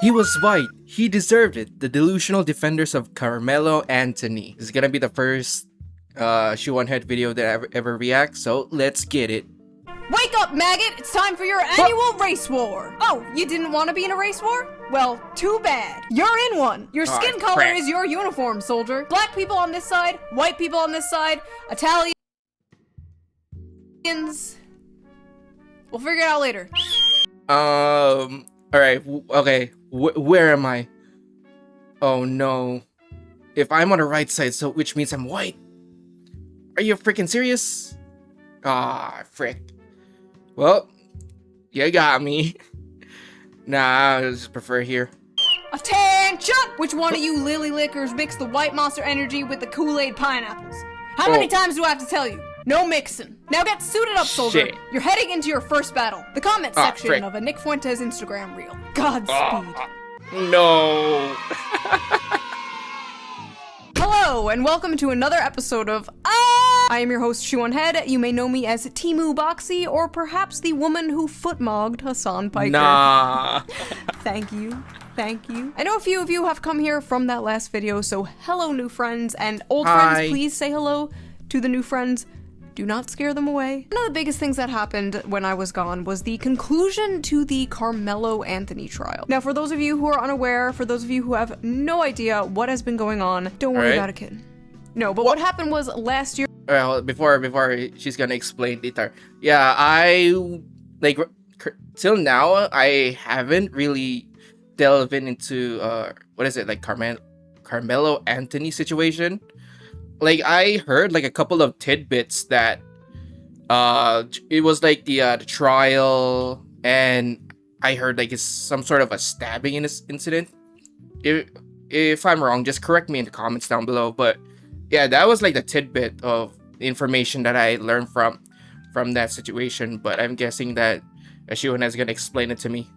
He was white. He deserved it. The delusional defenders of Carmelo Anthony. This is gonna be the first ShoeOnHead video that I ever react, so let's get it. Wake up, maggot! It's time for your annual race war! Oh, you didn't want to be in a race war? Well, too bad. You're in one! Your skin color crap. is your uniform, soldier. Black people on this side, white people on this side, Italians... We'll figure it out later. Alright, okay. Where am I? Oh no. If I'm on the right side, so which means I'm white. Are you freaking serious? Ah, frick. Well, you got me. Nah, I just prefer here. Attention! Which one of you lily lickers mixed the white Monster Energy with the Kool-Aid pineapples? How many times do I have to tell you? No mixing. Now get suited up, soldier. Shit. You're heading into your first battle. The comment section frick. of a Nick Fuentes Instagram reel. Godspeed. No. Hello, and welcome to another episode of I am your host, ShoeOnHead. You may know me as Timu Boxy, or perhaps the woman who footmogged Hassan Piker. Nah. Thank you. Thank you. I know a few of you have come here from that last video, so hello, new friends, and old Hi. friends, please say hello to the new friends. Do not scare them away. One of the biggest things that happened when I was gone was the conclusion to the Carmelo Anthony trial. Now, for those of you who are unaware, for those of you who have no idea what has been going on, don't worry about it, kid. No, but what happened was last year. Well, before she's gonna explain later. Yeah, I like till now I haven't really delved into what is it, like Carmelo Anthony situation. Like I heard like a couple of tidbits that it was like the trial, and I heard like it's some sort of a stabbing in this incident. If I'm wrong, just correct me in the comments down below. But yeah, that was like the tidbit of information that I learned from that situation. But I'm guessing that Shuan is gonna explain it to me.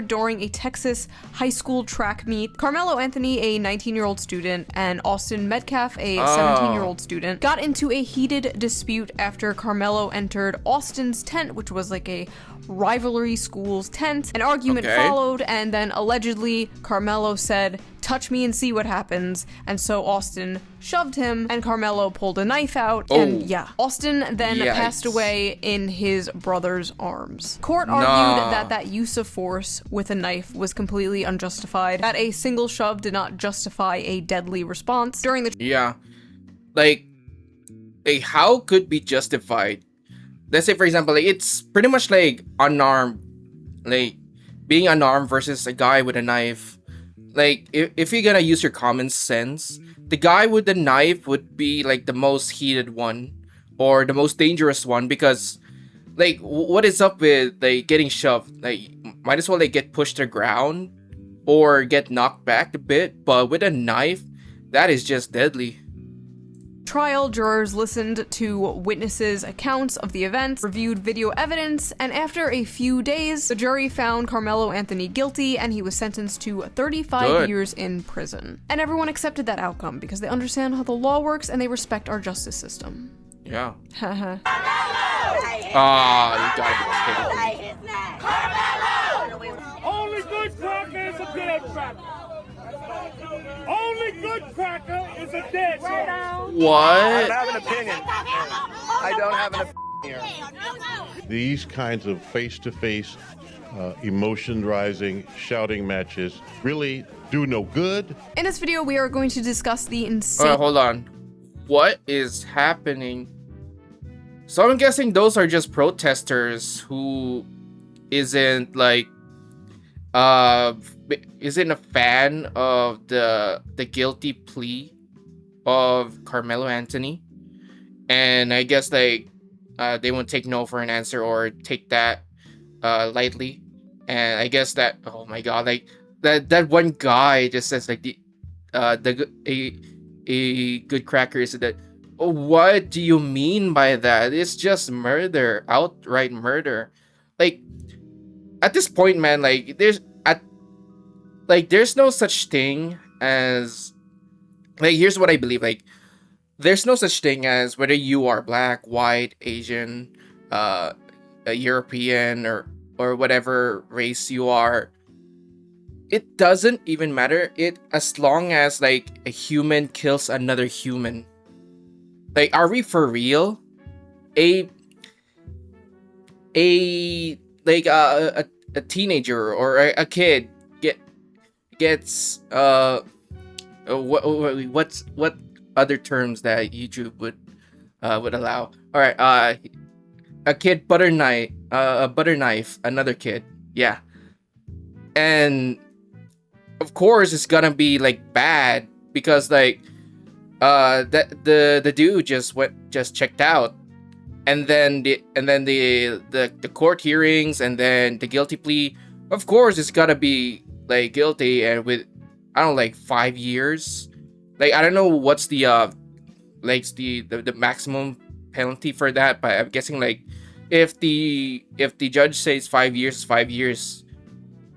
During a Texas high school track meet, Carmelo Anthony, a 19-year-old student, and Austin Metcalf, a 17-year-old student, got into a heated dispute after Carmelo entered Austin's tent, which was like a rivalry school's tent. An argument followed, and then allegedly Carmelo said, "Touch me and see what happens," and so Austin shoved him, and Carmelo pulled a knife out, and yeah, Austin then passed away in his brother's arms. Court argued that that use of force with a knife was completely unjustified, that a single shove did not justify a deadly response. During the like how could be justified? Let's say, for example, like it's pretty much like unarmed, like being unarmed versus a guy with a knife. Like, if you're gonna use your common sense, the guy with the knife would be, like, the most heated one, or the most dangerous one, because, like, what is up with, like, getting shoved? Like, might as well, like, get pushed to the ground, or get knocked back a bit, but with a knife, that is just deadly. trial, jurors listened to witnesses' accounts of the events, reviewed video evidence, and after a few days, the jury found Carmelo Anthony guilty, and he was sentenced to 35 years in prison. And everyone accepted that outcome because they understand how the law works and they respect our justice system. Yeah. Haha. You gotta be kidding me. Only good cracker is a dead cracker. Only good cracker is a dead cracker. What? I don't have an opinion. I don't have an opinion here. These kinds of face-to-face, emotion-rising, shouting matches really do no good. In this video, we are going to discuss the insane- Hold on. What is happening? So I'm guessing those are just protesters who isn't like isn't a fan of the guilty plea of Carmelo Anthony, and I guess like they won't take no for an answer or take that lightly. And I guess that, oh my god, like that one guy just says like a good cracker is that. What do you mean by that? It's just murder, outright murder. Like at this point, man, like there's no such thing as, like, here's what I believe, like there's no such thing as whether you are black, white, Asian, a European, or whatever race you are. it doesn't even matter. It as long as like a human kills another human. Like, are we for real? A teenager or a kid gets what other terms that YouTube would allow? All right, a kid butter knife another kid, yeah, and of course it's gonna be like bad because like the dude just checked out, and then the court hearings and then the guilty plea, of course it's gotta be like guilty and with I don't know, like 5 years. Like I don't know what's the the maximum penalty for that, but I'm guessing like if the judge says 5 years,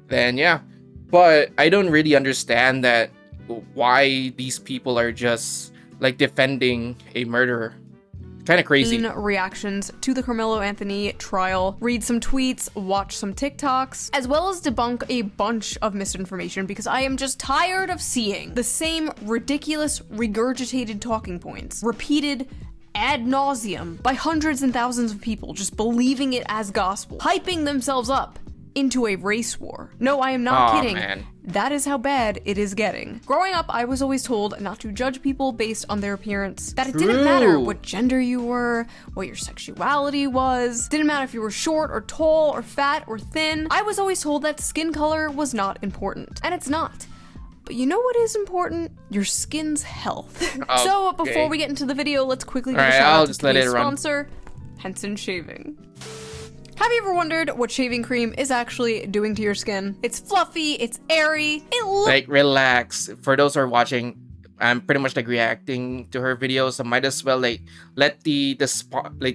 then yeah. But I don't really understand that why these people are just like defending a murderer. Kind of crazy. Reactions to the Carmelo Anthony trial, read some tweets, watch some TikToks, as well as debunk a bunch of misinformation because I am just tired of seeing the same ridiculous regurgitated talking points repeated ad nauseum by hundreds and thousands of people just believing it as gospel, hyping themselves up into a race war. No, I am not kidding. Man. That is how bad it is getting. Growing up, I was always told not to judge people based on their appearance. That it didn't matter what gender you were, what your sexuality was. Didn't matter if you were short or tall or fat or thin. I was always told that skin color was not important. And it's not. But you know what is important? Your skin's health. Okay. So before we get into the video, let's quickly give a Alright, shout I'll out just to let it today's run. sponsor, Henson Shaving. Have you ever wondered what shaving cream is actually doing to your skin? It's fluffy, it's airy, it looks Like relax. For those who are watching, I'm pretty much like reacting to her videos. I might as well like let the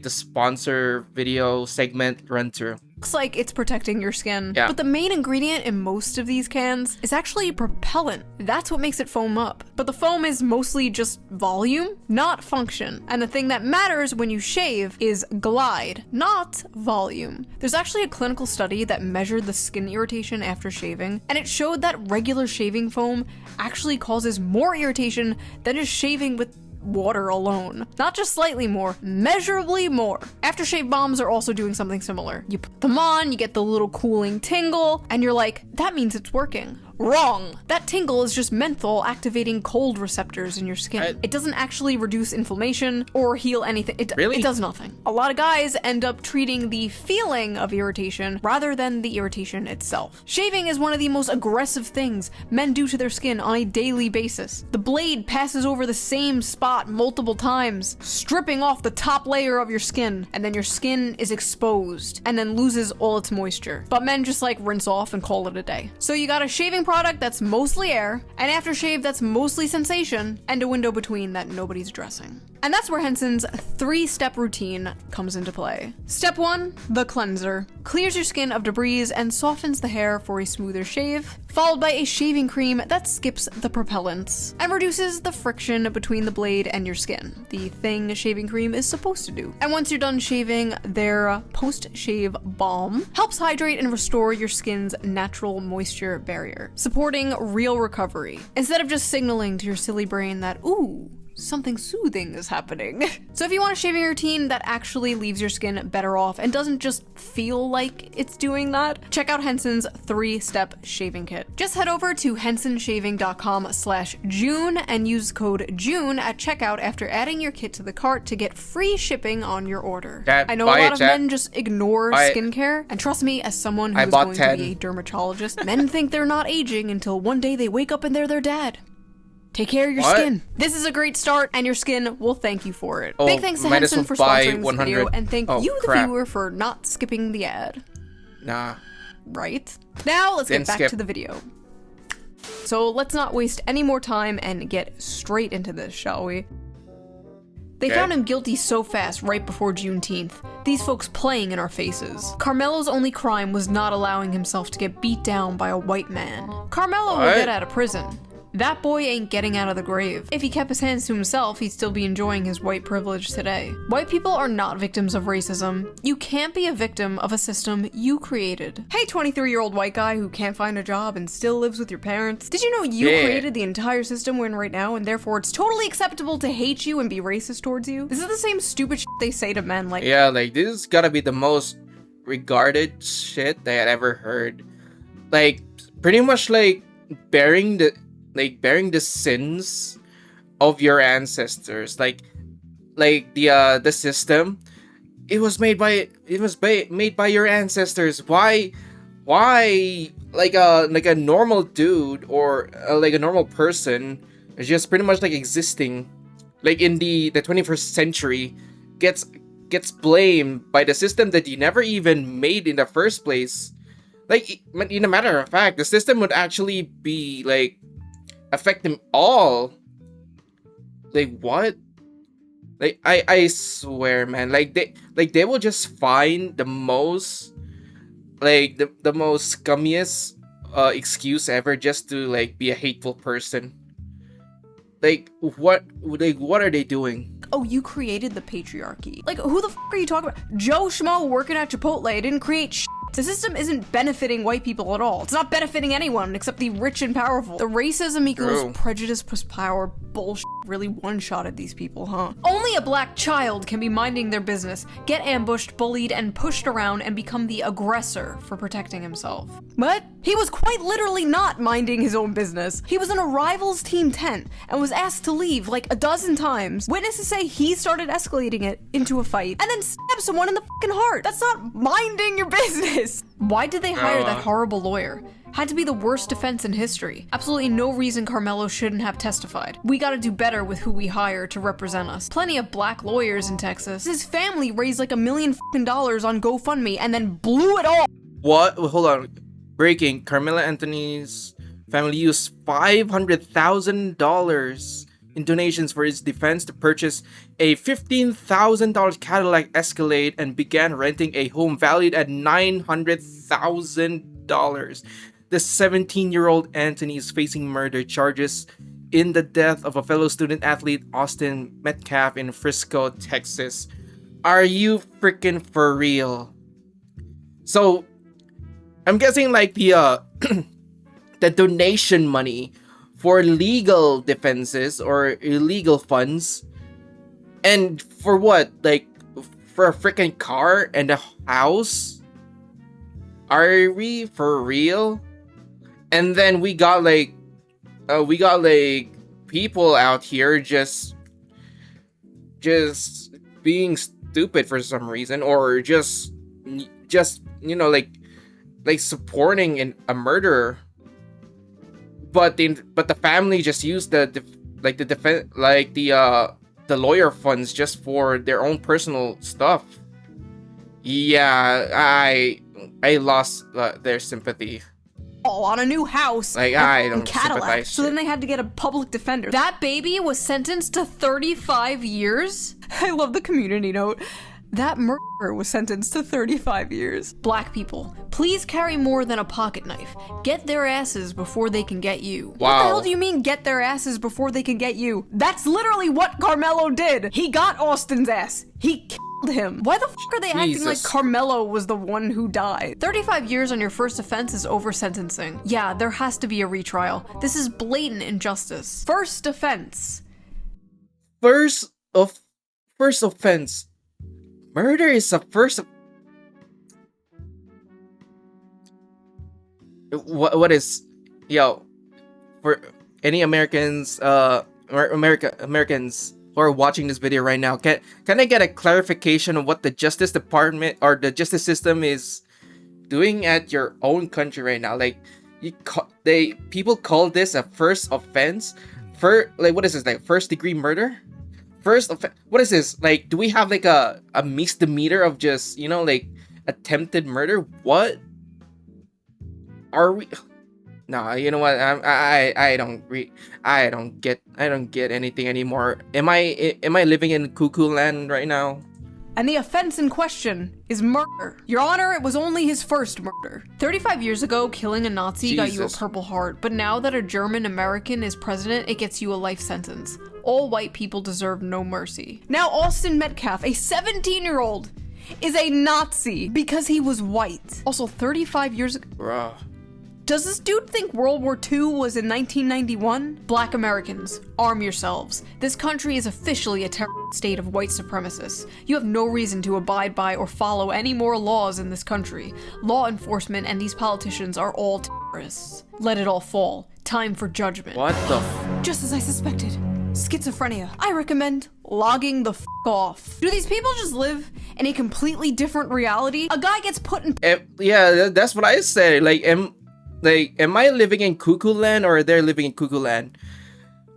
sponsor video segment run through. like it's protecting your skin. Yeah. But the main ingredient in most of these cans is actually a propellant. That's what makes it foam up. But the foam is mostly just volume, not function. And the thing that matters when you shave is glide, not volume. There's actually a clinical study that measured the skin irritation after shaving, and it showed that regular shaving foam actually causes more irritation than just shaving with water alone. Not just slightly more, measurably more. Aftershave bombs are also doing something similar. You put them on, you get the little cooling tingle, and you're like, that means it's working. Wrong. That tingle is just menthol activating cold receptors in your skin. It doesn't actually reduce inflammation or heal anything. It does nothing. A lot of guys end up treating the feeling of irritation rather than the irritation itself. Shaving is one of the most aggressive things men do to their skin on a daily basis. The blade passes over the same spot multiple times, stripping off the top layer of your skin, and then your skin is exposed and then loses all its moisture. But men just like rinse off and call it a day. So you got a shaving product that's mostly air, an aftershave that's mostly sensation, and a window between that nobody's addressing. And that's where Henson's 3-step routine comes into play. Step 1, the cleanser. Clears your skin of debris and softens the hair for a smoother shave, followed by a shaving cream that skips the propellants and reduces the friction between the blade and your skin, the thing shaving cream is supposed to do. And once you're done shaving, their post-shave balm helps hydrate and restore your skin's natural moisture barrier, supporting real recovery, instead of just signaling to your silly brain that, ooh, something soothing is happening. So if you want a shaving routine that actually leaves your skin better off and doesn't just feel like it's doing that, check out Henson's 3-step shaving kit. Just head over to hensonshaving.com/June and use code JUNE at checkout after adding your kit to the cart to get free shipping on your order. I know a lot of men just ignore skincare, and trust me, as someone who's going to be a dermatologist, men think they're not aging until one day they wake up and they're their dad. Take care of your skin. This is a great start, and your skin will thank you for it. Big thanks to Henson for sponsoring this video, and thank you, the viewer, for not skipping the ad. Nah. Right? Now, let's get back to the video. So let's not waste any more time and get straight into this, shall we? They found him guilty so fast right before Juneteenth. These folks playing in our faces. Carmelo's only crime was not allowing himself to get beat down by a white man. Carmelo will get out of prison. That boy ain't getting out of the grave. If he kept his hands to himself, he'd still be enjoying his white privilege today. White people are not victims of racism. You can't be a victim of a system you created. Hey, 23-year-old white guy who can't find a job and still lives with your parents. Did you know you created the entire system we're in right now, and therefore it's totally acceptable to hate you and be racist towards you? This is the same stupid shit they say to men, like— Yeah, like, this is gotta be the most regarded shit that I had ever heard. Like, pretty much like bearing the sins of your ancestors. Like the system, it was made by your ancestors. Why like a normal dude or like a normal person is just pretty much like existing like in the 21st century gets blamed by the system that you never even made in the first place. Like, in a matter of fact, the system would actually be like affect them all. Like, what? Like, I swear, man, like they will just find the most like the most scummiest excuse ever just to like be a hateful person. Like, what are they doing? Oh, you created the patriarchy. Like, who the f are you talking about? Joe Schmo working at Chipotle didn't create shit. The system isn't benefiting white people at all. It's not benefiting anyone except the rich and powerful. The racism equals prejudice plus power bullshit really one-shotted these people, huh? Only a black child can be minding their business, get ambushed, bullied, and pushed around and become the aggressor for protecting himself. What? He was quite literally not minding his own business. He was in a rival's team tent and was asked to leave like a dozen times. Witnesses say he started escalating it into a fight and then stabbed someone in the fucking heart. That's not minding your business. Why did they hire that horrible lawyer? Had to be the worst defense in history. Absolutely no reason Karmelo shouldn't have testified. We gotta do better with who we hire to represent us. Plenty of black lawyers in Texas. His family raised like $1 million on GoFundMe and then blew it all. What? Hold on. Breaking. Carmelo Anthony's family used $500,000 in donations for his defense to purchase a $15,000 Cadillac Escalade and began renting a home valued at $900,000. The 17-year-old Anthony is facing murder charges in the death of a fellow student athlete, Austin Metcalf, in Frisco, Texas. Are you freaking for real? So, I'm guessing like the the donation money for legal defenses or illegal funds, and for what? Like for a freaking car and a house? Are we for real? And then we got like people out here just being stupid for some reason, or just you know like supporting a murderer. But the family just used the lawyer funds just for their own personal stuff. Yeah, I lost their sympathy. On a new house, like I don't Cadillac, sympathize. so then they had to get a public defender. That baby was sentenced to 35 years. I love the community note. That murderer was sentenced to 35 years. Black people, please carry more than a pocket knife. Get their asses before they can get you. Wow. What the hell do you mean, get their asses before they can get you? That's literally what Karmelo did. He got Austin's ass. He killed him. Why the f are they acting like Karmelo was the one who died? 35 years on your first offense is over sentencing. Yeah, there has to be a retrial. This is blatant injustice. First offense. First offense. Murder is a first. What is, for any Americans, Americans who are watching this video right now, can I get a clarification on what the Justice Department or the justice system is doing at your own country right now? Like, people call this a first offense. What is this, like first degree murder? What is this? Like, do we have like a misdemeanor of just, like attempted murder? What are we? No, you know what? I don't get anything anymore. Am I living in cuckoo land right now? And the offense in question is murder. Your Honor, it was only his first murder. 35 years ago, killing a Nazi got you a Jesus. Purple Heart, but now that a German American is president, it gets you a life sentence. All white people deserve no mercy. Now Austin Metcalf, a 17-year-old, is a Nazi because he was white. Also, 35 years ago. Bruh. Does this dude think World War II was in 1991? Black Americans, arm yourselves. This country is officially a terrorist state of white supremacists. You have no reason to abide by or follow any more laws in this country. Law enforcement and these politicians are all terrorists. Let it all fall. Time for judgment. What the f- Just as I suspected. Schizophrenia. I recommend logging the f off. Do these people just live in a completely different reality? A guy gets put in Yeah, that's what I said. Am I living in cuckoo land or they're living in cuckoo land?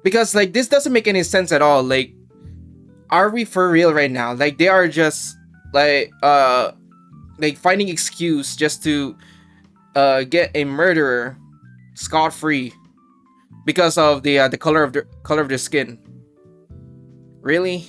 Because like this doesn't make any sense at all. Like, are we for real right now? Like they are just like finding excuse just to get a murderer scot-free because of the color of their skin. Really?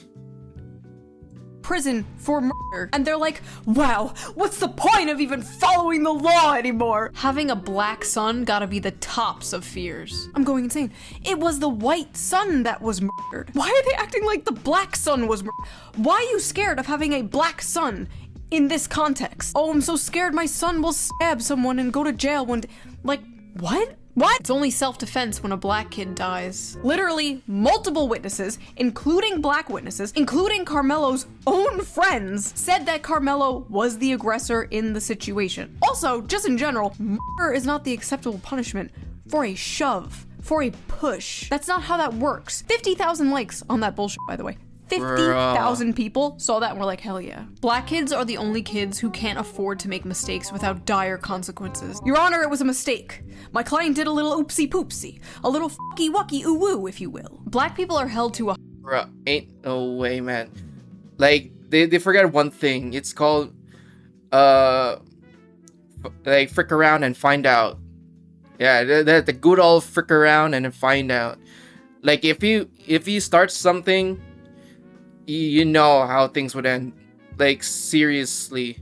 prison for murder. And they're like, wow, what's the point of even following the law anymore? Having a black son gotta be the tops of fears. I'm going insane. It was the white son that was murdered. Why are they acting like the black son was murdered? Why are you scared of having a black son in this context? Oh, I'm so scared my son will stab someone and go to jail one day. Like, what? What? It's only self-defense when a black kid dies. Literally, multiple witnesses, including black witnesses, including Karmelo's own friends, said that Karmelo was the aggressor in the situation. Also, just in general, murder is not the acceptable punishment for a shove, for a push. That's not how that works. 50,000 likes on that bullshit, by the way. 50,000 people saw that and were like, hell yeah. Black kids are the only kids who can't afford to make mistakes without dire consequences. Your Honor, it was a mistake. My client did a little oopsie poopsie. A little fucky wucky ooh woo, if you will. Black people are held to a Bruh, ain't no way, man. Like, they forget one thing. It's called, like, frick around and find out. Yeah, the good old frick around and then find out. Like, if you start something, you know how things would end. Like, seriously.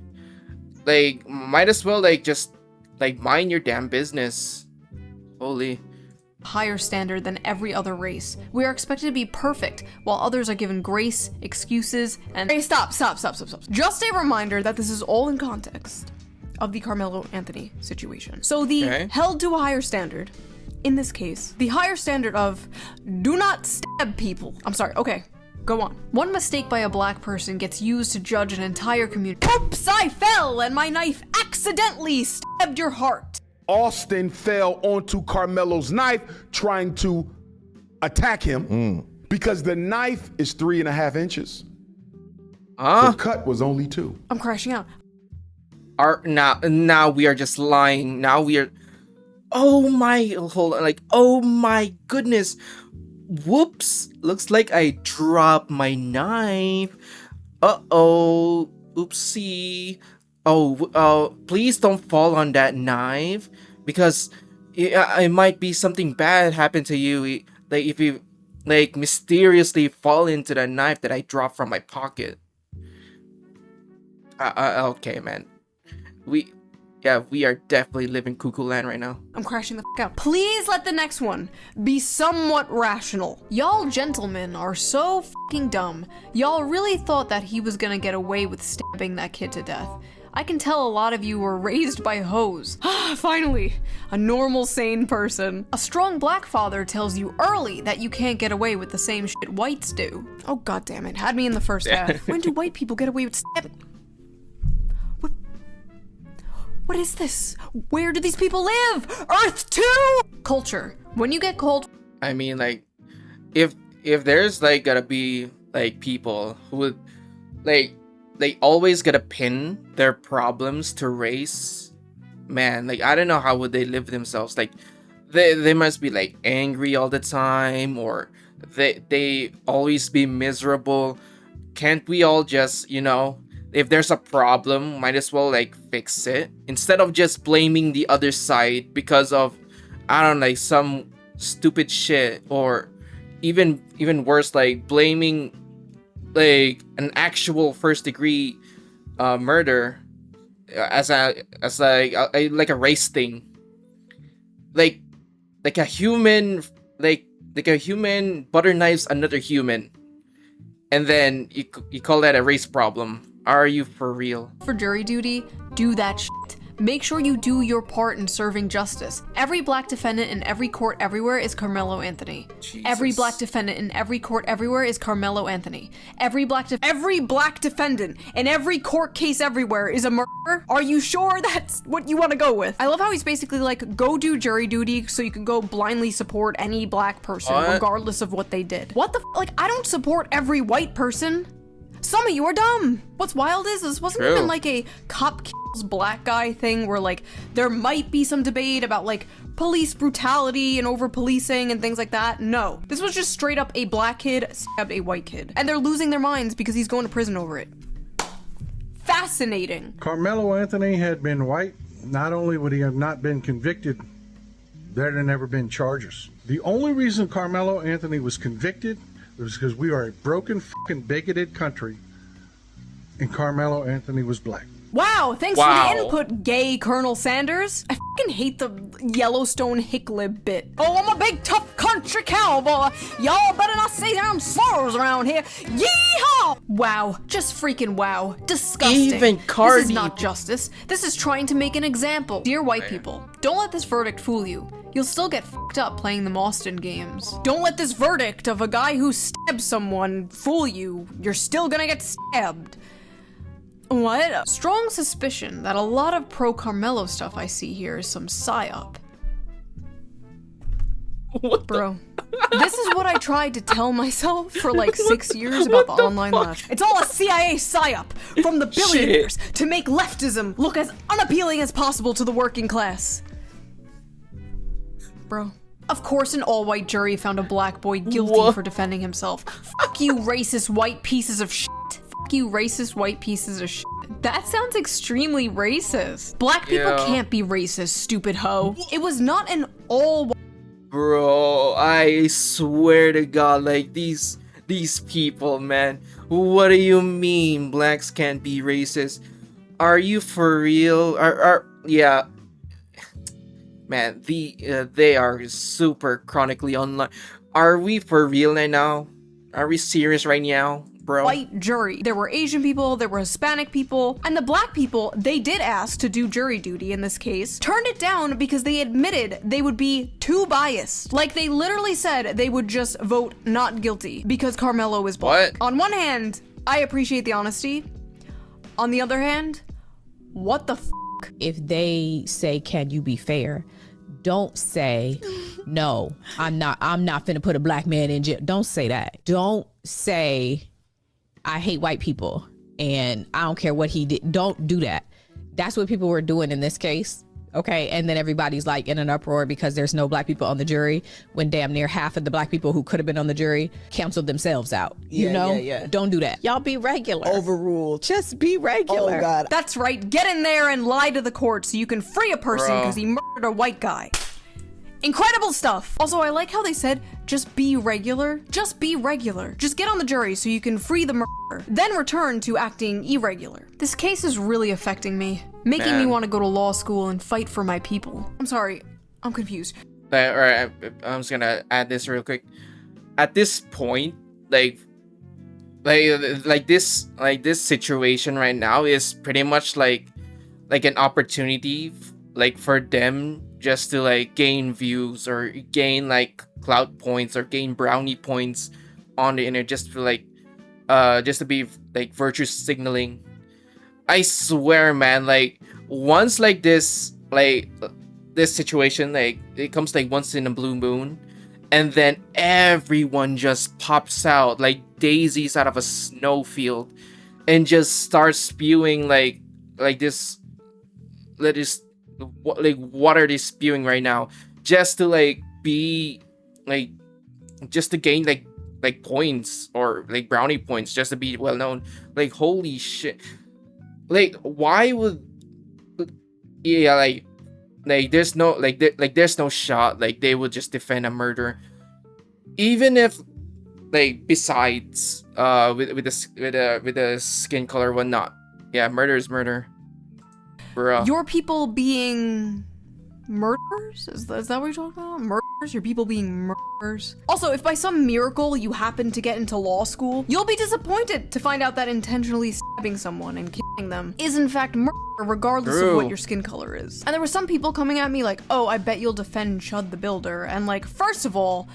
Like, might as well, like, just, like, mind your damn business. Holy. higher standard than every other race. We are expected to be perfect, while others are given grace, excuses, and— Hey, stop. Just a reminder that this is all in context of the Carmelo Anthony situation. So the held to a higher standard, in this case, the higher standard of do not stab people. I'm sorry, okay. Go on. One mistake by a black person gets used to judge an entire community. Oops, I fell and my knife accidentally stabbed your heart. Austin fell onto Carmelo's knife trying to attack him because the knife is 3.5 inches. The cut was only 2. I'm crashing out. Now we are just lying. Now we are— oh my goodness. Whoops, looks like I dropped my knife. Uh-oh, oopsie. Oh, please don't fall on that knife, because it might be something bad happen to you. Like, if you, like, mysteriously fall into the knife that I dropped from my pocket. Okay, man. We are definitely living cuckoo land right now. I'm crashing the f out. Please let the next one be somewhat rational. Y'all gentlemen are so fucking dumb. Y'all really thought that he was gonna get away with stabbing that kid to death. I can tell a lot of you were raised by hoes. Finally, a normal, sane person. A strong black father tells you early that you can't get away with the same shit whites do. Oh, goddammit, had me in the first half. When do white people get away with stabbing? What is this? Where do these people live? Earth 2! Culture. When you get cold— I mean, like, if there's, like, gotta be, like, people who would, like, they always gotta pin their problems to race, man, like, I don't know how would they live themselves. Like, they must be, like, angry all the time, or they always be miserable. Can't we all just, you know, if there's a problem, might as well, like, fix it, instead of just blaming the other side because of, I don't know, like, some stupid shit, or even worse, like, blaming like an actual first degree murder as like a race thing, like a human, like a human butter knives another human, and then you call that a race problem. Are you for real? For jury duty, do that shit. Make sure you do your part in serving justice. Every black defendant in every court everywhere is Carmelo Anthony. Jesus. Every black defendant in every court everywhere is Carmelo Anthony. Every black defendant in every court case everywhere is a murderer. Are you sure that's what you want to go with? I love how he's basically like, go do jury duty so you can go blindly support any black person regardless of what they did. What the like, I don't support every white person. Some of you are dumb. What's wild is this wasn't even like a cop kills black guy thing where like there might be some debate about like police brutality and over policing and things like that. No, this was just straight up a black kid stabbed a white kid, and they're losing their minds because he's going to prison over it. Fascinating. Carmelo Anthony had been white, not only would he have not been convicted, there'd have never been charges. The only reason Carmelo Anthony was convicted was because we are a broken, fucking bigoted country, and Carmelo Anthony was black. Wow, thanks for the input, gay Colonel Sanders. I fucking hate the Yellowstone hicklib bit. Oh, I'm a big tough country cowboy. Y'all better not say them slurs around here. Yeehaw! Wow, just freaking wow. Disgusting. Even Cardi. This is not justice. This is trying to make an example. Dear white people, don't let this verdict fool you. You'll still get fucked up playing them Austin games. Don't let this verdict of a guy who stabbed someone fool you. You're still gonna get stabbed. What? Strong suspicion that a lot of pro-Carmelo stuff I see here is some psyop. What Bro, this is what I tried to tell myself for like 6 years about the online left. It's all a CIA psyop from the billionaires to make leftism look as unappealing as possible to the working class. Bro. Of course an all-white jury found a black boy guilty for defending himself. Fuck you racist white pieces of shit. You racist white pieces of shit. That sounds extremely racist. Black people can't be racist, stupid hoe. It was not an all. Bro, I swear to God, like these people, man. What do you mean blacks can't be racist? Are you for real? Yeah. Man, they are super chronically online. Are we for real right now? Are we serious right now? Bro. White jury. There were Asian people, there were Hispanic people, and the black people they did ask to do jury duty in this case turned it down because they admitted they would be too biased. Like they literally said they would just vote not guilty because Carmelo is black. What? On one hand, I appreciate the honesty. On the other hand, what the f***? If they say, can you be fair? Don't say, no, I'm not finna put a black man in jail. Don't say that. Don't say, I hate white people and I don't care what he did. Don't do that. That's what people were doing in this case. Okay. And then everybody's like in an uproar because there's no black people on the jury when damn near half of the black people who could have been on the jury canceled themselves out. You know? Don't do that. Y'all be regular. Overruled. Just be regular. Oh God. That's right. Get in there and lie to the court so you can free a person because he murdered a white guy. Incredible stuff. Also, I like how they said, just be regular. Just be regular. Just get on the jury so you can free the murderer, then return to acting irregular. This case is really affecting me, making me want to go to law school and fight for my people. I'm sorry, I'm confused. Alright, I'm just gonna add this real quick. At this point, like this situation right now is pretty much like an opportunity, like for them just to like gain views or gain like clout points or gain brownie points on the internet, just to be like virtue signaling. I swear, man, like once like this situation, like it comes like once in a blue moon, and then everyone just pops out like daisies out of a snowfield and just starts spewing like this. Like what are they spewing right now just to like be like just to gain like points or like brownie points just to be well known? Like holy shit, like why would like there's no there's no shot like they would just defend a murder, even if like besides with the skin color or whatnot. Yeah, murder is murder. Bruh. Your people being murderers? Is that what you're talking about? Murderers? Your people being murderers? Also, if by some miracle you happen to get into law school, you'll be disappointed to find out that intentionally stabbing someone and killing them is in fact murder, regardless of what your skin color is. And there were some people coming at me like, oh, I bet you'll defend Chud the Builder. And like, first of all,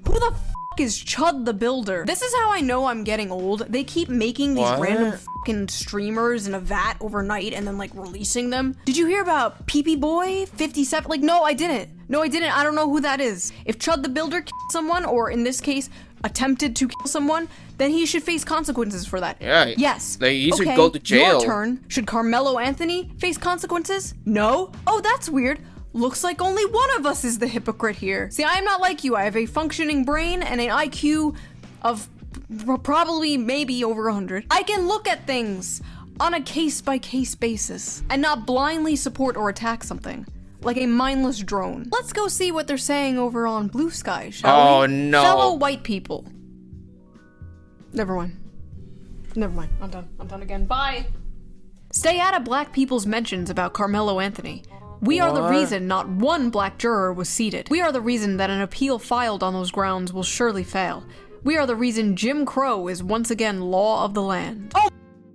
who the is Chud the Builder? This is how I know I'm getting old. They keep making these random fucking streamers in a vat overnight and then like releasing them. Did you hear about PP Boy 57? Like, no, I didn't. No, I didn't. I don't know who that is. If Chud the Builder killed someone, or in this case, attempted to kill someone, then he should face consequences for that. Yeah. Yes. Like, he should go to jail. Your turn. Should Carmelo Anthony face consequences? No? Oh, that's weird. Looks like only one of us is the hypocrite here. See, I am not like you. I have a functioning brain and an IQ of probably maybe over 100. I can look at things on a case-by-case basis and not blindly support or attack something like a mindless drone. Let's go see what they're saying over on Blue Sky, shall we? Oh, no. Fellow white people. Never mind. Never mind. I'm done. I'm done again. Bye. Stay out of black people's mentions about Carmelo Anthony. We are the reason not one black juror was seated. We are the reason that an appeal filed on those grounds will surely fail. We are the reason Jim Crow is once again law of the land. Oh!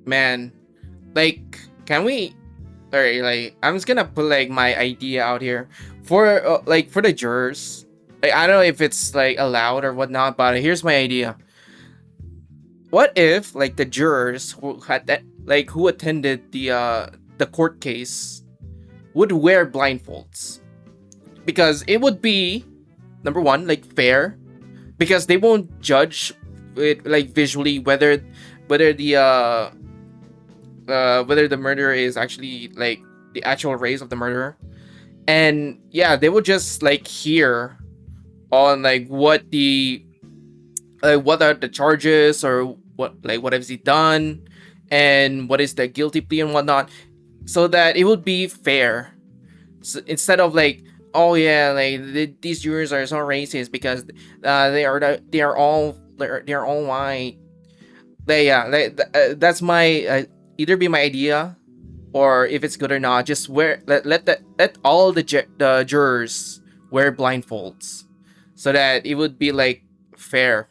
Man, like, can we... Alright, like, I'm just gonna put, like, my idea out here. For, for the jurors. Like, I don't know if it's, like, allowed or whatnot, but here's my idea. What if, like, the jurors who had that, like, who attended the court case would wear blindfolds? Because it would be, number one, like, fair, because they won't judge it, like, visually whether the murderer is actually, like, the actual race of the murderer. And yeah, they would just, like, hear on, like, what are the charges, or what has he done, and what is the guilty plea and whatnot, so that it would be fair. So instead of like, oh yeah, like these jurors are so racist because they are all white. That's my either be my idea, or if it's good or not, just let all the jurors wear blindfolds, so that it would be like fair.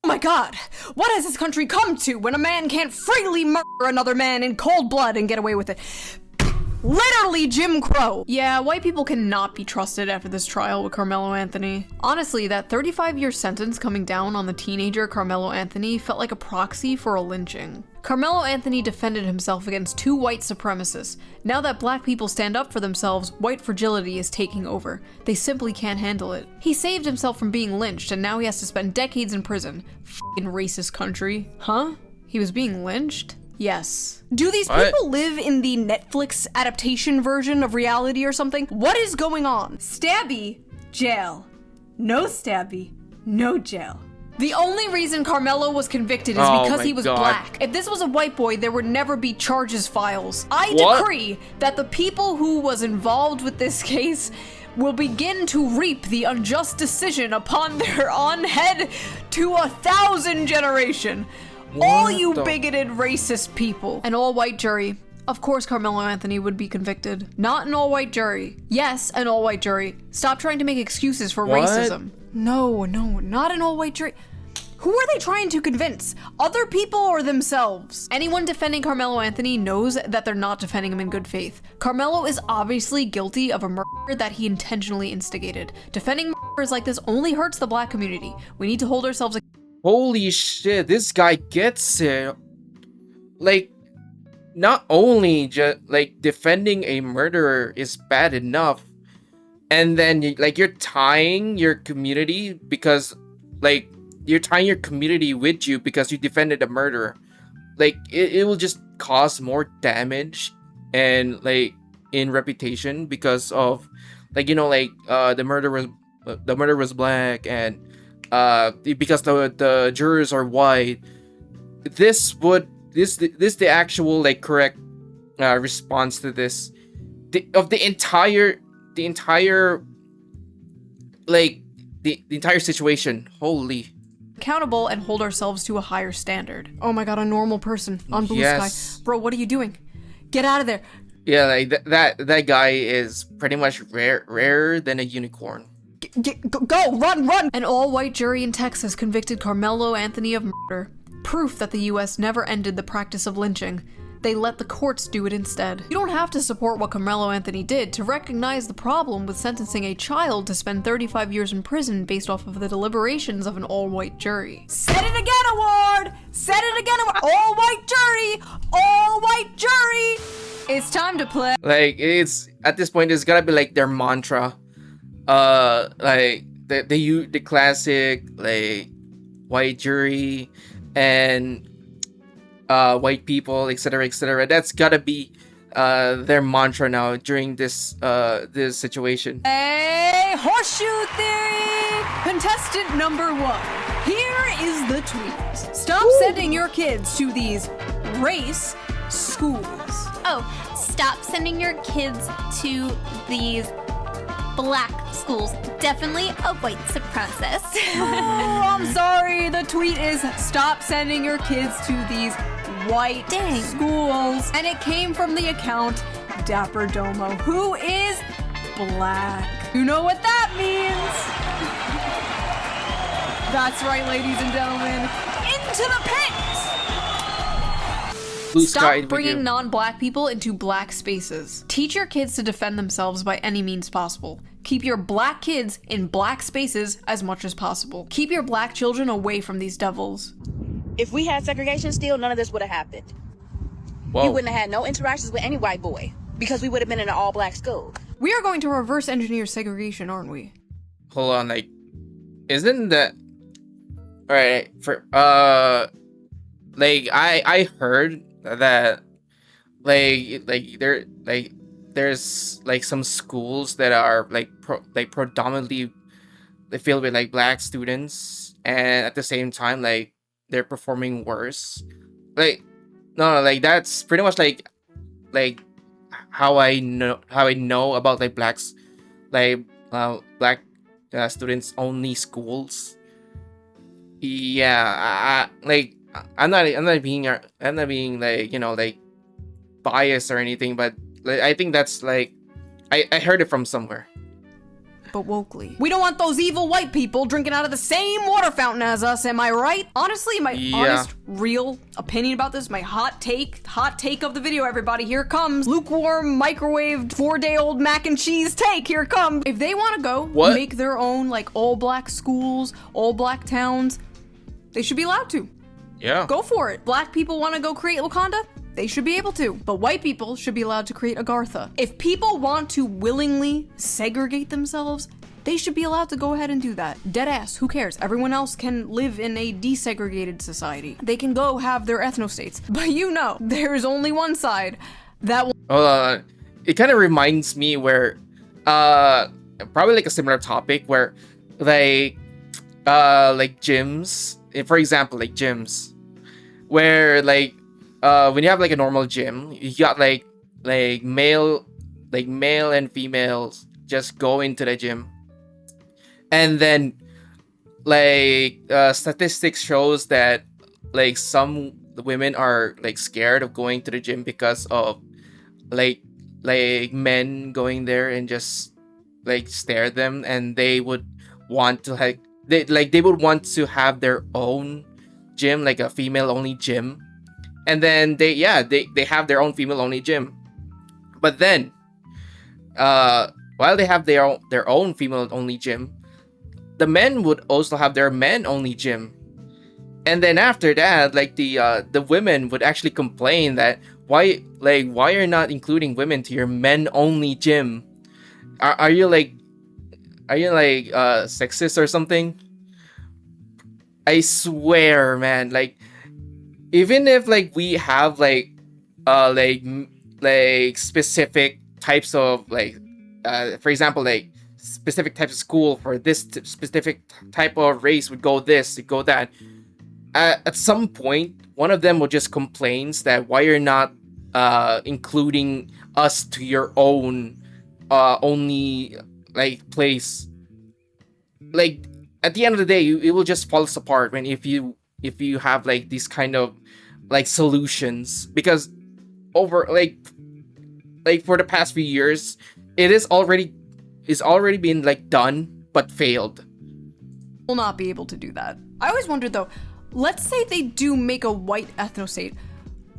Oh my god, what has this country come to when a man can't freely murder another man in cold blood and get away with it? Literally Jim Crow. Yeah, white people cannot be trusted after this trial with Carmelo Anthony. Honestly, that 35-year sentence coming down on the teenager Carmelo Anthony felt like a proxy for a lynching. Carmelo Anthony defended himself against two white supremacists. Now that black people stand up for themselves, white fragility is taking over. They simply can't handle it. He saved himself from being lynched, and now he has to spend decades in prison. F***ing racist country. Huh? He was being lynched? Yes. Do these people live in the Netflix adaptation version of reality or something? What is going on? Stabby, jail. No stabby, no jail. The only reason Carmelo was convicted is because he was black. If this was a white boy, there would never be charges files. I decree that the people who was involved with this case will begin to reap the unjust decision upon their own head to 1,000 generation. All you bigoted racist people. An all-white jury. Of course Carmelo Anthony would be convicted. Not an all-white jury. Yes, an all-white jury. Stop trying to make excuses for racism. No, not an all-white jury. Who are they trying to convince? Other people or themselves? Anyone defending Carmelo Anthony knows that they're not defending him in good faith. Carmelo is obviously guilty of a murder that he intentionally instigated. Defending murderers like this only hurts the black community. We need to hold ourselves accountable. Holy shit, this guy gets it. Like, not only just like defending a murderer is bad enough, and then you're tying your community because you're tying your community with you because you defended a murderer. Like, it will just cause more damage and like in reputation because of the murderer was black, and because the jurors are white. This the actual like correct response to this the entire situation. Holy accountable and hold ourselves to a higher standard. Oh my god, a normal person on Blue Sky. Bro, what are you doing? Get out of there. Yeah, like that guy is pretty much rarer than a unicorn. Go, run! An all-white jury in Texas convicted Carmelo Anthony of murder. Proof that the US never ended the practice of lynching. They let the courts do it instead. You don't have to support what Carmelo Anthony did to recognize the problem with sentencing a child to spend 35 years in prison based off of the deliberations of an all-white jury. Said it again, award! Said it again, award! All-white jury! All-white jury! It's time to play. Like, it's at this point, it's gotta be like their mantra. Like the classic like white jury and white people, etc., etc. That's gotta be their mantra now during this this situation. Hey, horseshoe theory! Contestant number 1. Here is the tweet. Stop sending your kids to these race schools. Oh, stop sending your kids to these black schools. Definitely a white supremacist. Oh, I'm sorry. The tweet is stop sending your kids to these white schools. And it came from the account Dapper Domo, who is black. You know what that means? That's right, ladies and gentlemen. Into the pit! Stop bringing non-black people into black spaces. Teach your kids to defend themselves by any means possible. Keep your black kids in black spaces as much as possible. Keep your black children away from these devils. If we had segregation still, none of this would have happened. Whoa. You wouldn't have had no interactions with any white boy because we would have been in an all-black school. We are going to reverse engineer segregation, aren't we? Hold on, like, isn't that... Alright, for, like, I heard that there's like some schools that are like predominantly filled with like black students, and at the same time like they're performing worse. Like no, like that's pretty much like how I know about like blacks, like black students only schools. Yeah, I'm not being like, you know, like biased or anything, but like, I think that's like I heard it from somewhere. But wokely. We don't want those evil white people drinking out of the same water fountain as us, am I right? Honestly, my honest, real opinion about this, my hot take of the video, everybody, here it comes. Lukewarm, microwaved, 4-day-old mac and cheese take, here it comes. If they want to go make their own like all black schools, all black towns, they should be allowed to. Yeah. Go for it. Black people want to go create Wakanda? They should be able to. But white people should be allowed to create Agartha. If people want to willingly segregate themselves, they should be allowed to go ahead and do that. Deadass, who cares? Everyone else can live in a desegregated society. They can go have their ethnostates. But you know, there's only one side that will... It kind of reminds me where, probably like a similar topic where like gyms, for example, like gyms, where like when you have like a normal gym, you got like male and females just go into the gym, and then like statistics shows that like some women are like scared of going to the gym because of like men going there and just like stare at them, and they would want to they would want to have their own gym, like a female only gym. And then they have their own female only gym. But then while they have their own female only gym, the men would also have their men only gym. And then after that, like the women would actually complain that why you're not including women to your men only gym? Are you sexist or something? I swear, man, like even if like we have like specific types of like for example, like specific types of school for this specific type of race would go this, would go that. At some point, one of them will just complains that why you're not including us to your own only like place. Like at the end of the day, it will just fall apart when if you have like these kind of like solutions, because over like for the past few years, it is already been like done but failed. Will not be able to do that. I always wondered though, let's say they do make a white ethnostate.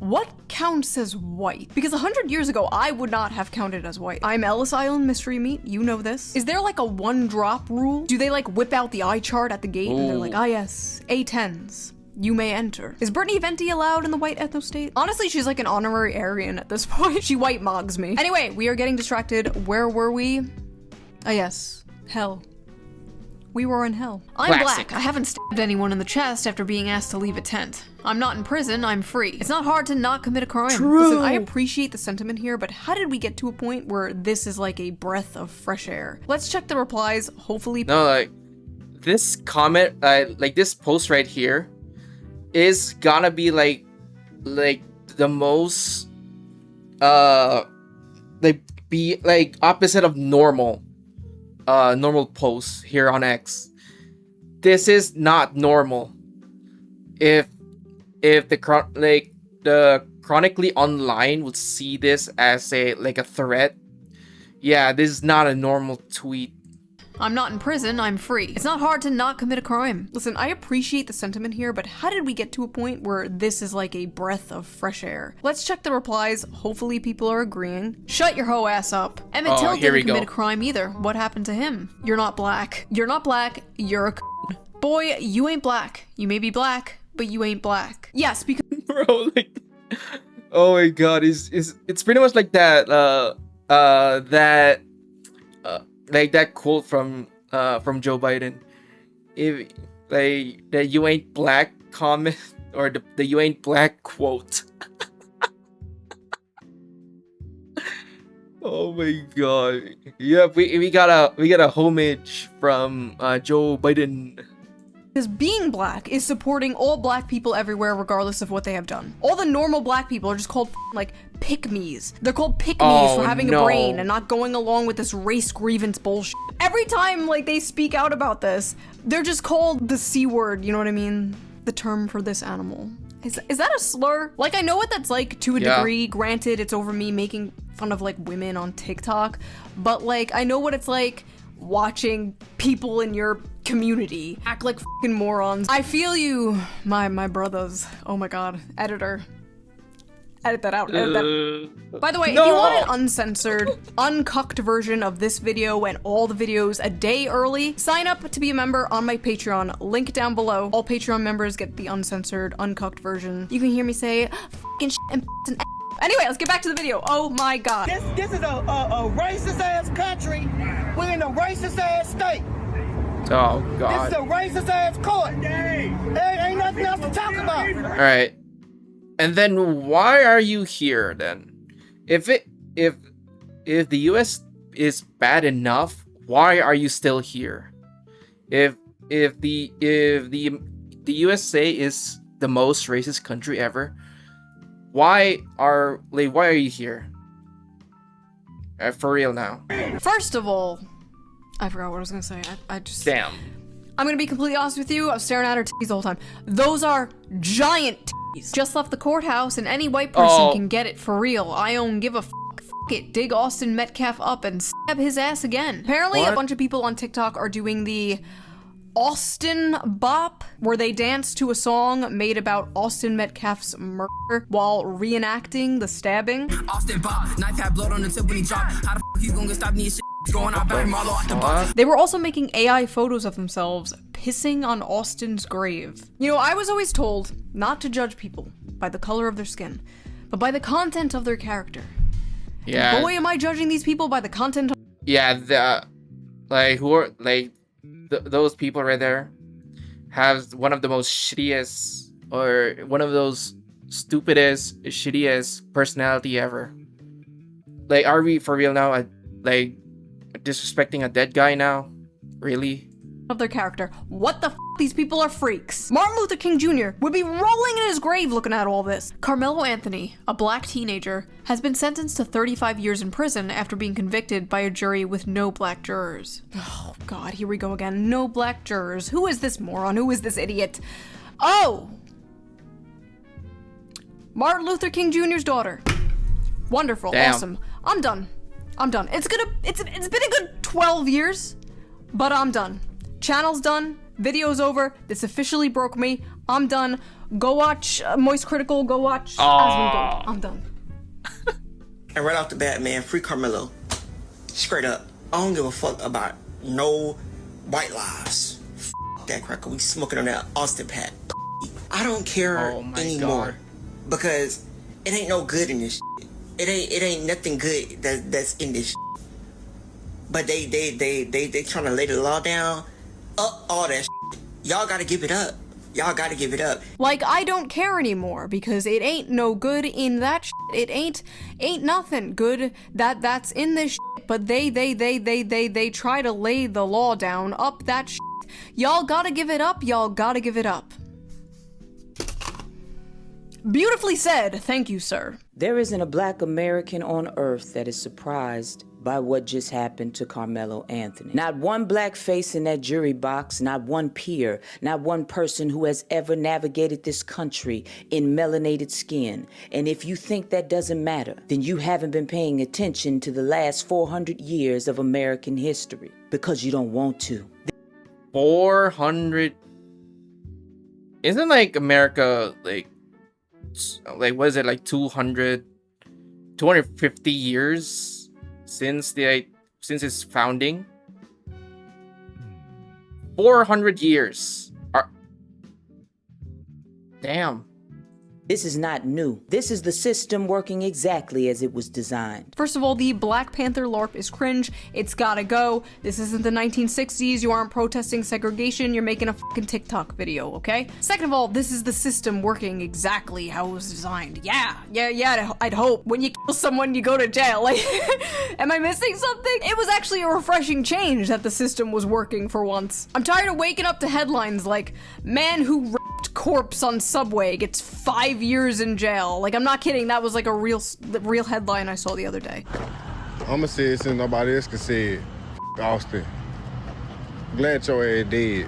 What counts as white? Because 100 years ago, I would not have counted as white. I'm Ellis Island mystery meat, you know this. Is there like a 1-drop rule? Do they like whip out the eye chart at the gate and they're like, ah yes, A10s, you may enter. Is Brittany Venti allowed in the white ethnostate? Honestly, she's like an honorary Aryan at this point. She white mogs me. Anyway, we are getting distracted. Where were we? Ah yes, hell. We were in hell. I'm black. I haven't stabbed anyone in the chest after being asked to leave a tent. I'm not in prison, I'm free. It's not hard to not commit a crime. True. Listen, I appreciate the sentiment here, but how did we get to a point where this is like a breath of fresh air? Let's check the replies, hopefully. No, like, this comment, like this post right here, is gonna be like the most, like, be like opposite of normal posts here on X. This is not normal. If the chronically online would see this as a threat, yeah, this is not a normal tweet. I'm not in prison, I'm free. It's not hard to not commit a crime. Listen, I appreciate the sentiment here, but how did we get to a point where this is like a breath of fresh air? Let's check the replies. Hopefully people are agreeing. Shut your hoe ass up. Emmett Till didn't commit a crime either. What happened to him? You're not black. You're not black. You're a c***. Boy, you ain't black. You may be black, but you ain't black. Yes, because Bro, like, oh my god, it's pretty much like that like that quote from Joe Biden. If like that you ain't black comment, or the you ain't black quote. Oh my god. Yeah, we got a homage from Joe Biden. Because being black is supporting all black people everywhere regardless of what they have done. All the normal black people are just called like pick-me's. They're called pick-me's for having a brain and not going along with this race grievance bullshit. Every time like they speak out about this, they're just called the C word, you know what I mean? The term for this animal. Is that a slur? Like, I know what that's like to a degree. Granted, it's over me making fun of like women on TikTok, but like I know what it's like watching people in your community act like fucking morons. I feel you, my brothers. Oh my god, editor. Edit that out, edit that. By the way, if you want an uncensored, uncucked version of this video and all the videos a day early, sign up to be a member on my Patreon, link down below. All Patreon members get the uncensored, uncucked version. You can hear me say fucking shit and Anyway, let's get back to the video. Oh my god. This is a racist ass country. We're in a racist ass state. Oh god. This is a racist ass court. There ain't nothing else to talk about. Alright. And then why are you here then? If the US is bad enough, why are you still here? If the USA is the most racist country ever, why are you here? For real now. First of all, I forgot what I was gonna say. I just damn. I'm gonna be completely honest with you. I was staring at her titties the whole time. Those are giant titties. Just left the courthouse, and any white person can get it for real. I don't give a fuck it. Dig Austin Metcalf up and stab his ass again. Apparently, a bunch of people on TikTok are doing the Austin Bop, where they dance to a song made about Austin Metcalf's murder while reenacting the stabbing. Austin Bop, knife had blood on the tip when he dropped. How the fuck you gonna stop me? Going out better Marlo at the box. They were also making AI photos of themselves pissing on Austin's grave. You know, I was always told not to judge people by the color of their skin, but by the content of their character. Yeah. And boy, am I judging these people by the content of— Yeah, those people right there have one of the most shittiest, or one of those stupidest, shittiest personality ever. Like, are we for real now? Like, disrespecting a dead guy now? Really? of their character. What the f? These people are freaks. Martin Luther King Jr. would be rolling in his grave looking at all this. Carmelo Anthony, a black teenager, has been sentenced to 35 years in prison after being convicted by a jury with no black jurors. Oh god, here we go again. No black jurors. Who is this moron? Who is this idiot? Oh! Martin Luther King Jr.'s daughter. Wonderful. Damn. Awesome. I'm done. It's been a good 12 years, but I'm done. Channel's done. Video's over. This officially broke me. I'm done. Go watch Moist Critical. Go watch Axelmod. I'm done. And right off the bat, man, free Karmelo. Straight up. I don't give a fuck about no white lies. F that cracker. We smoking on that Austin Pat. I don't care anymore. God. Because it ain't no good in this shit. It ain't nothing good that's in this shit. But they trying to lay the law down. All that shit. Y'all gotta give it up. Y'all gotta give it up. Like, I don't care anymore because it ain't no good in that shit. It ain't nothing good that's in this shit. But they try to lay the law down up that shit. Y'all gotta give it up. Y'all gotta give it up. Beautifully said. Thank you, sir. There isn't a black American on earth that is surprised by what just happened to Carmelo Anthony. Not one black face in that jury box, not one peer, not one person who has ever navigated this country in melanated skin. And if you think that doesn't matter, then you haven't been paying attention to the last 400 years of American history because you don't want to. 400. Isn't like America like what is it, like 250 years since its founding? 400 years. Damn. This is not new. This is the system working exactly as it was designed. First of all, the Black Panther LARP is cringe. It's gotta go. This isn't the 1960s. You aren't protesting segregation. You're making a fucking TikTok video, okay? Second of all, this is the system working exactly how it was designed. Yeah, I'd hope. When you kill someone, you go to jail. Like, am I missing something? It was actually a refreshing change that the system was working for once. I'm tired of waking up to headlines like, man who raped corpse on subway gets 5 years in jail. Like, I'm not kidding. That was like a real headline I saw the other day. I'ma say it since nobody else can say it. Austin. Glad your ass dead.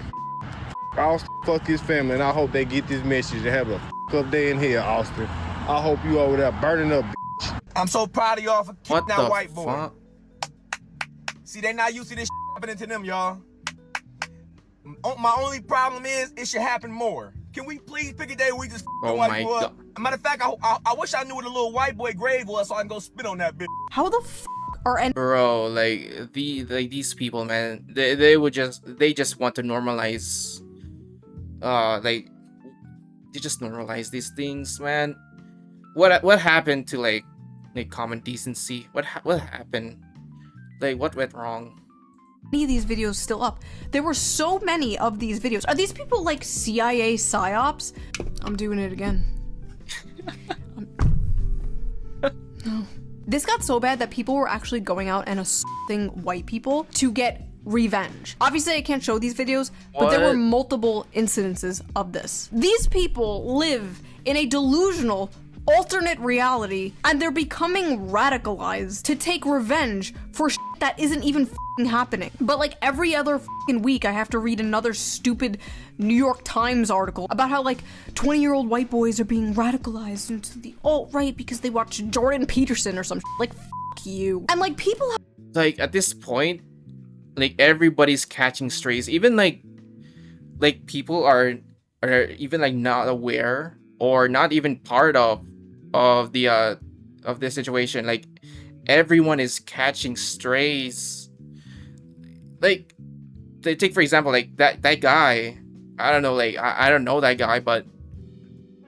Austin, fuck his family, and I hope they get this message to have a up day in here, Austin. I hope you over there burning up, bitch. I'm so proud of y'all for kicking that white boy. Fuck? See, they not used to this happening to them, y'all. My only problem is it should happen more. Can we please pick a day where we just the white boy up? Matter of fact, I wish I knew where the little white boy grave was so I can go spit on that bitch. How the f are any— Bro, like these people, man, they just want to normalize, they just normalize these things, man. What happened to like common decency? What happened? Like, what went wrong? Any of these videos still up? There were so many of these videos. Are these people like CIA psyops? I'm doing it again. No. This got so bad that people were actually going out and assaulting white people to get revenge. Obviously, I can't show these videos, but there were multiple incidences of this. These people live in a delusional alternate reality, and they're becoming radicalized to take revenge for shit that isn't even f***ing happening. But like every other f***ing week, I have to read another stupid New York Times article about how like 20-year-old white boys are being radicalized into the alt-right because they watch Jordan Peterson or some shit. Like, f*** you. And like people have— like at this point, like everybody's catching strays. Even like people are even like not aware or not even part of this situation. Like everyone is catching strays. Like, they take for example like that guy. I don't know, like I don't know that guy, but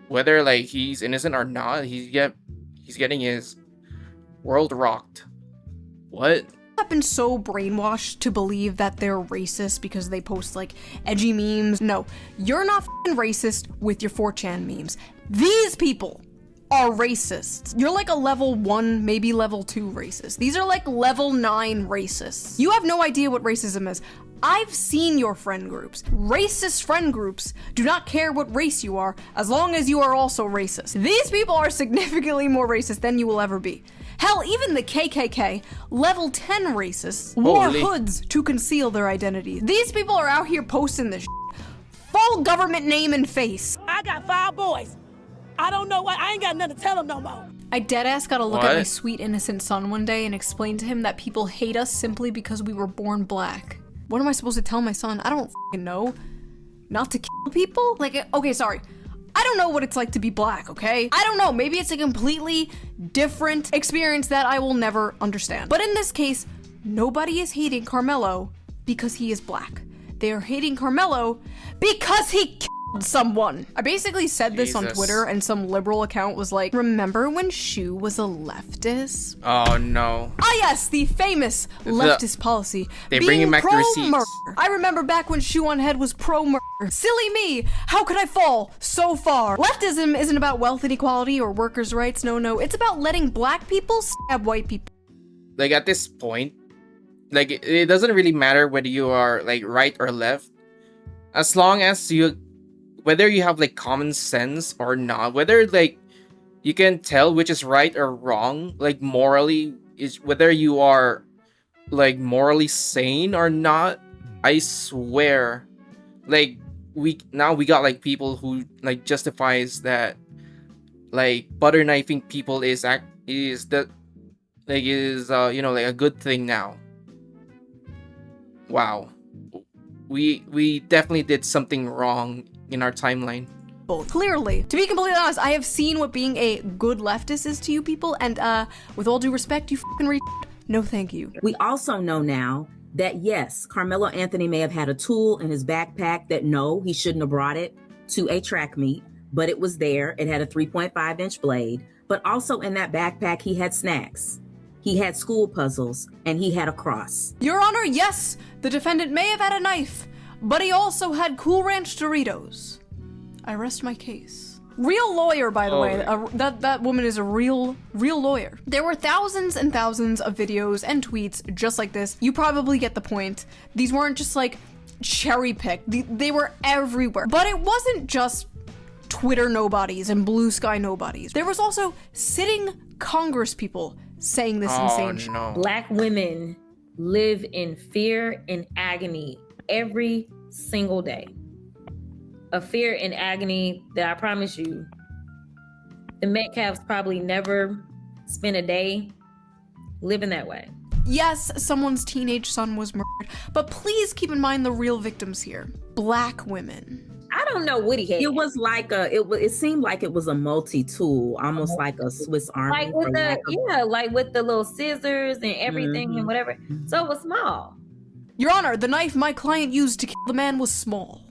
whether like he's innocent or not, he's getting his world rocked. What? I've been so brainwashed to believe that they're racist because they post like edgy memes. No, you're not f***ing racist with your 4chan memes. These people are racists. You're like a level 1, maybe level 2 racist. These are like level 9 racists. You have no idea what racism is. I've seen your friend groups. Racist friend groups do not care what race you are, as long as you are also racist. These people are significantly more racist than you will ever be. Hell, even the KKK, level 10 racists, wore hoods to conceal their identity. These people are out here posting this shit. Full government name and face. I got 5 boys. I don't know what, I ain't got nothing to tell them no more. I deadass got to look at my sweet innocent son one day and explain to him that people hate us simply because we were born black. What am I supposed to tell my son? I don't fucking know. Not to kill people? Like, okay, sorry. I don't know what it's like to be black, okay? I don't know, maybe it's a completely different experience that I will never understand. But in this case, nobody is hating Karmelo because he is black. They are hating Karmelo because he killed someone. I basically said this on Twitter and some liberal account was like, remember when Shoe was a leftist? Oh no. Ah yes, the famous leftist policy. They bring him back the receipts. I remember back when ShoeOnHead was pro-murder. Silly me, how could I fall so far? Leftism isn't about wealth inequality or workers' rights, no, it's about letting black people stab white people. Like at this point, like it doesn't really matter whether you are like right or left, as long as whether you have like common sense or not, whether like you can tell which is right or wrong, like morally, is whether you are like morally sane or not. I swear, like we got like people who like justifies that like butter knifing people is you know, like a good thing now. Wow, we definitely did something wrong in our timeline. Both. Clearly. To be completely honest, I have seen what being a good leftist is to you people, and with all due respect, you fucking no thank you. We also know now that yes, Carmelo Anthony may have had a tool in his backpack that no, he shouldn't have brought it to a track meet, but it was there. It had a 3.5-inch blade, but also in that backpack, he had snacks. He had school puzzles, and he had a cross. Your Honor, yes, the defendant may have had a knife, but he also had Cool Ranch Doritos. I rest my case. Real lawyer, by the way. That woman is a real lawyer. There were thousands and thousands of videos and tweets just like this. You probably get the point. These weren't just like cherry picked. They were everywhere. But it wasn't just Twitter nobodies and blue sky nobodies. There was also sitting Congress people saying this insane shit. Black women live in fear and agony every single day. A fear and agony that I promise you, the Metcalfs probably never spent a day living that way. Yes, someone's teenage son was murdered, but please keep in mind the real victims here. Black women. I don't know what he had. It was like it seemed like it was a multi-tool, almost like a Swiss Army. Like with like with the little scissors and everything and whatever. So it was small. Your Honor, the knife my client used to kill the man was small.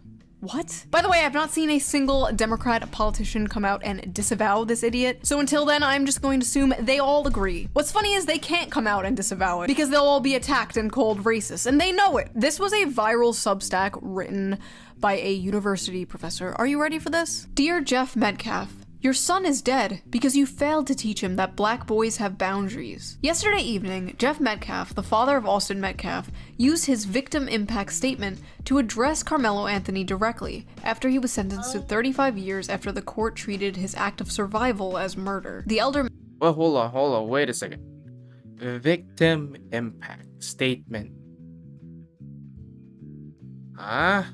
What? By the way, I've not seen a single Democrat politician come out and disavow this idiot, so until then, I'm just going to assume they all agree. What's funny is they can't come out and disavow it, because they'll all be attacked and called racist, and they know it. This was a viral Substack written by a university professor. Are you ready for this? Dear Jeff Metcalf, your son is dead because you failed to teach him that black boys have boundaries. Yesterday evening, Jeff Metcalf, the father of Austin Metcalf, used his victim impact statement to address Carmelo Anthony directly after he was sentenced to 35 years after the court treated his act of survival as murder. The elder... Well, hold on, wait a second. Victim impact statement. Am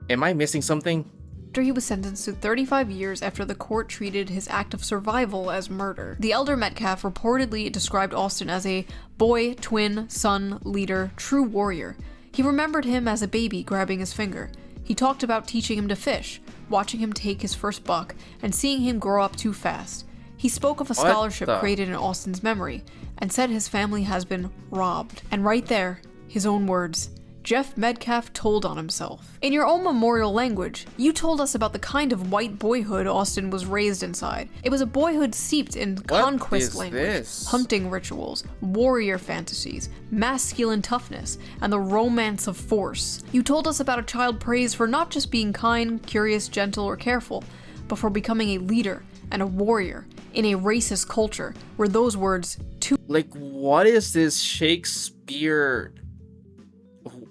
I missing something? After he was sentenced to 35 years after the court treated his act of survival as murder. The elder Metcalf reportedly described Austin as a boy, twin, son, leader, true warrior. He remembered him as a baby grabbing his finger. He talked about teaching him to fish, watching him take his first buck, and seeing him grow up too fast. He spoke of a scholarship created in Austin's memory, and said his family has been robbed. And right there, his own words, Jeff Metcalf told on himself. In your own memorial language, you told us about the kind of white boyhood Austin was raised inside. It was a boyhood steeped in conquest language, hunting rituals, warrior fantasies, masculine toughness, and the romance of force. You told us about a child praised for not just being kind, curious, gentle, or careful, but for becoming a leader and a warrior in a racist culture where those words too what is this Shakespeare?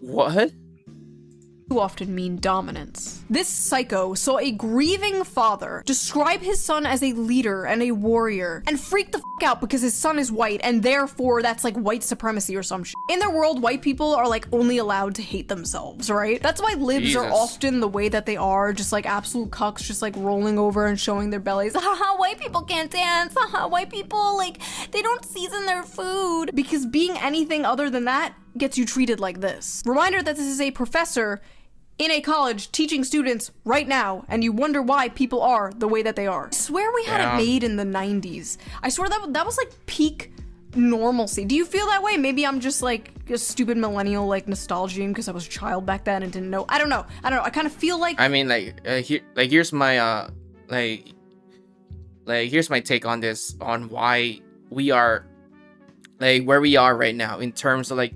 What? often mean dominance. This psycho saw a grieving father describe his son as a leader and a warrior and freak the f out because his son is white and therefore that's like white supremacy or some shit. In their world, white people are like only allowed to hate themselves, right? That's why libs are often the way that they are, just like absolute cucks, just like rolling over and showing their bellies. Haha, white people can't dance. Haha, white people, like, they don't season their food. Because being anything other than that gets you treated like this. Reminder that this is a professor in a college teaching students right now, and you wonder why people are the way that they are. I swear we had it made in the 90s. I swear that was like peak normalcy. Do you feel that way? Maybe I'm just like a stupid millennial like nostalgia because I was a child back then and didn't know. I don't know. I kind of feel like, I mean, here's my here's my take on this, on why we are like where we are right now in terms of like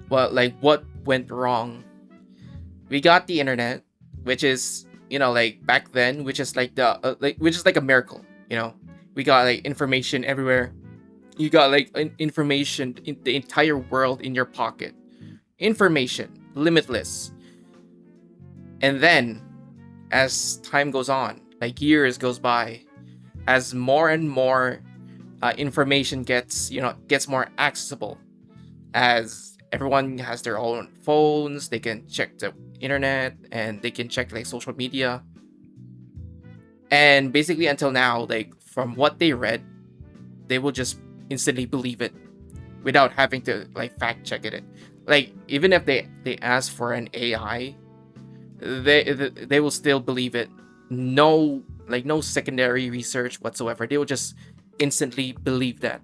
what went wrong. We got the internet, which is, you know, like back then, which is like which is like a miracle, you know. We got like information everywhere. You got like information in the entire world in your pocket. Information, limitless. And then, as time goes on, like years goes by, as more and more information gets more accessible, as everyone has their own phones, they can check the internet and they can check like social media. And basically until now, like from what they read, they will just instantly believe it without having to like fact check it. Like even if they ask for an AI, they will still believe it. No secondary research whatsoever. They will just instantly believe that.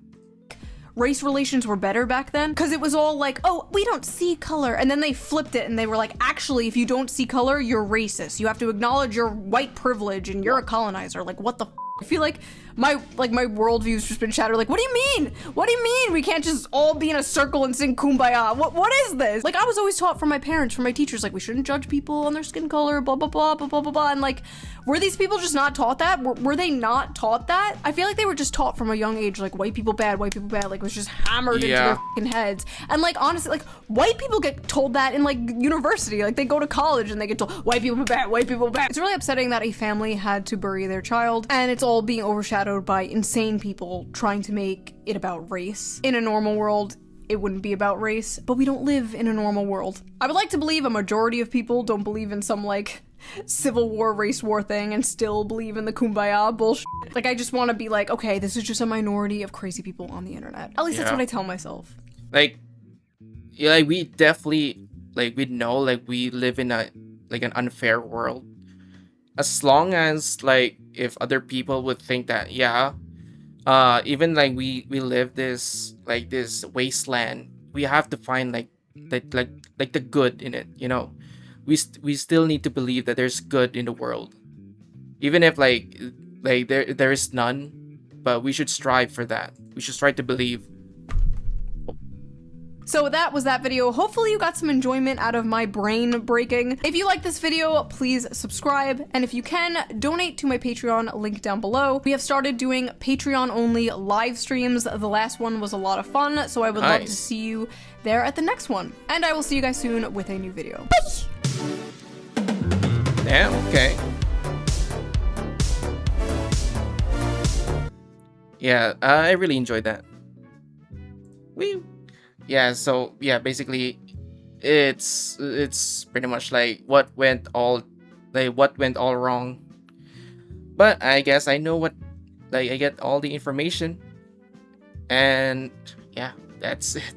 race relations were better back then, because it was all like, oh, we don't see color, and then they flipped it and they were like, actually, if you don't see color, you're racist. You have to acknowledge your white privilege and you're a colonizer. Like, what the f? I feel like my worldview's just been shattered. Like, what do you mean? What do you mean we can't just all be in a circle and sing Kumbaya? What is this? Like, I was always taught from my parents, from my teachers, like, we shouldn't judge people on their skin color, blah, blah, blah, blah, blah, blah, blah. And like, were these people just not taught that? Were they not taught that? I feel like they were just taught from a young age, like, white people bad, like, it was just hammered into their fucking heads. And like, honestly, like, white people get told that in like university. Like, they go to college and they get told, white people bad, white people bad. It's really upsetting that a family had to bury their child, and it's all being overshadowed by insane people trying to make it about race. In a normal world, it wouldn't be about race, but we don't live in a normal world. I would like to believe a majority of people don't believe in some like Civil War, race war thing and still believe in the Kumbaya bullshit. Like, I just want to be like, okay, this is just a minority of crazy people on the internet. At least that's what I tell myself. Like, yeah, like we definitely, like, we know, like, we live in a, like, an unfair world. As long as, like, if other people would think that, even, like, we live this, like, this wasteland, we have to find, like the good in it, you know? We still need to believe that there's good in the world. Even if, like there is none, but we should strive for that. We should strive to believe. So that was that video. Hopefully you got some enjoyment out of my brain breaking. If you like this video, please subscribe. And if you can, donate to my Patreon, link down below. We have started doing Patreon only live streams. The last one was a lot of fun, so I would love to see you there at the next one. And I will see you guys soon with a new video. Bye! Damn, okay. Yeah, I really enjoyed that. Woo! Yeah, so yeah, basically it's pretty much like what went all wrong. But I guess I know what, like, I get all the information. And yeah, that's it.